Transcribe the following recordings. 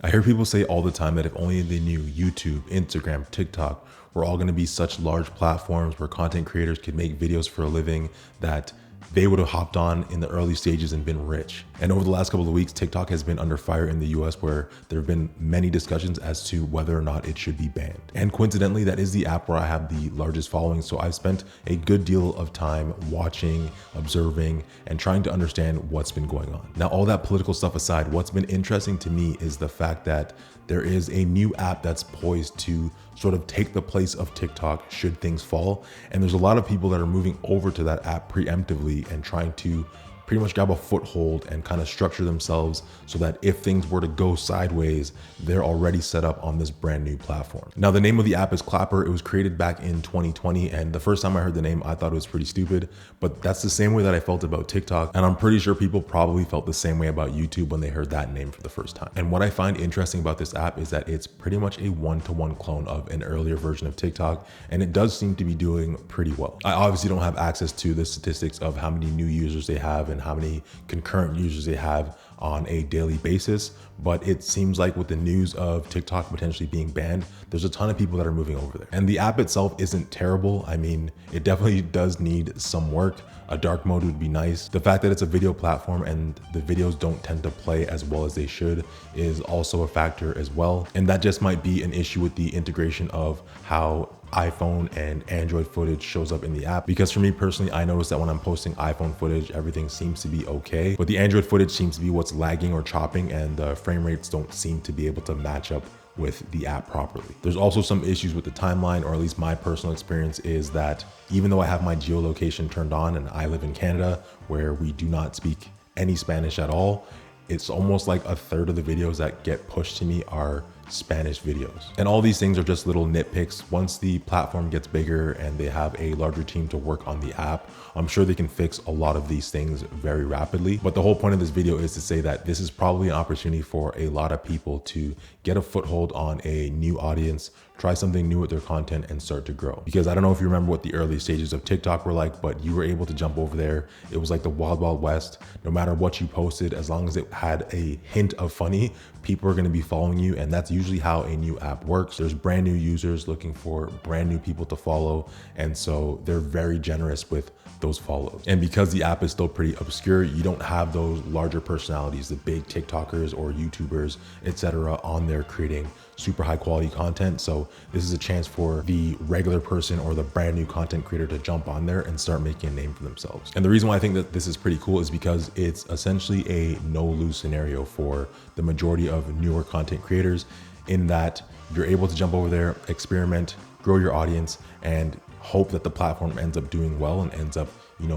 I hear people say all the time that if only they knew YouTube, Instagram, TikTok were all going to be such large platforms where content creators could make videos for a living, that they would have hopped on in the early stages and been rich. And over the last couple of weeks, TikTok has been under fire in the US, where there have been many discussions as to whether or not it should be banned. And coincidentally, that is the app where I have the largest following. So I've spent a good deal of time watching, observing, and trying to understand what's been going on. Now, all that political stuff aside, what's been interesting to me is the fact that there is a new app that's poised to sort of take the place of TikTok should things fall. And there's a lot of people that are moving over to that app preemptively and trying to pretty much grab a foothold and kind of structure themselves so that if things were to go sideways, they're already set up on this brand new platform. Now, the name of the app is Clapper. It was created back in 2020. And the first time I heard the name, I thought it was pretty stupid, but that's the same way that I felt about TikTok. And I'm pretty sure people probably felt the same way about YouTube when they heard that name for the first time. And what I find interesting about this app is that it's pretty much a one-to-one clone of an earlier version of TikTok. And it does seem to be doing pretty well. I obviously don't have access to the statistics of how many new users they have and how many concurrent users they have on a daily basis, but it seems like with the news of TikTok potentially being banned, there's a ton of people that are moving over there. And the app itself isn't terrible. I mean, it definitely does need some work. A dark mode would be nice. The fact that it's a video platform and the videos don't tend to play as well as they should is also a factor as well. And that just might be an issue with the integration of how iPhone and Android footage shows up in the app. Because for me personally, I noticed that when I'm posting iPhone footage, everything seems to be okay, but the Android footage seems to be what's lagging or chopping, and the frame rates don't seem to be able to match up with the app properly. There's also some issues with the timeline, or at least my personal experience is that even though I have my geolocation turned on and I live in Canada where we do not speak any Spanish at all, it's almost like a third of the videos that get pushed to me are Spanish videos. And all these things are just little nitpicks. Once the platform gets bigger and they have a larger team to work on the app, I'm sure they can fix a lot of these things very rapidly. But the whole point of this video is to say that this is probably an opportunity for a lot of people to get a foothold on a new audience, try something new with their content and start to grow. Because I don't know if you remember what the early stages of TikTok were like, but you were able to jump over there. It was like the wild, wild west. No matter what you posted, as long as it had a hint of funny, people are going to be following you. And that's usually how a new app works. There's brand new users looking for brand new people to follow. And so they're very generous with those follows. And because the app is still pretty obscure, you don't have those larger personalities, the big TikTokers or YouTubers, etc., on there creating super high quality content. So this is a chance for the regular person or the brand new content creator to jump on there and start making a name for themselves. And the reason why I think that this is pretty cool is because it's essentially a no-lose scenario for the majority of newer content creators, in that you're able to jump over there, experiment, grow your audience, and hope that the platform ends up doing well and ends up,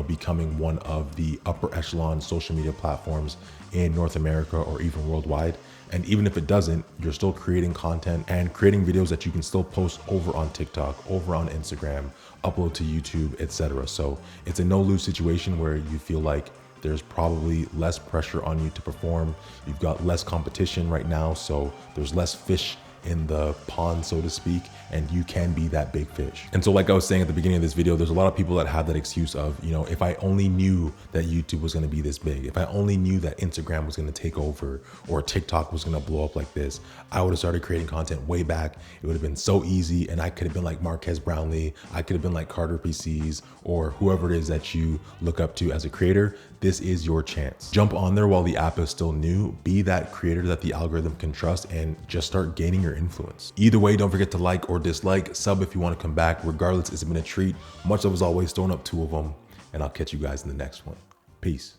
becoming one of the upper echelon social media platforms in North America or even worldwide. And even if it doesn't, you're still creating content and creating videos that you can still post over on TikTok, over on Instagram, upload to YouTube, etc. So it's a no-lose situation where you feel like there's probably less pressure on you to perform. You've got less competition right now, so there's less fish in the pond, so to speak, and you can be that big fish. And so like I was saying at the beginning of this video, there's a lot of people that have that excuse of, if I only knew that YouTube was going to be this big, if I only knew that Instagram was going to take over or TikTok was going to blow up like this, I would have started creating content way back. It would have been so easy, and I could have been like Marques Brownlee, I could have been like Carter PCs, or whoever it is that you look up to as a creator. This is your chance. Jump on there while the app is still new, be that creator that the algorithm can trust, and just start gaining your influence. Either way, don't forget to like or dislike, sub if you want to come back. Regardless, it's been a treat. Much love as always, throwing up 2 of them, and I'll catch you guys in the next one. Peace.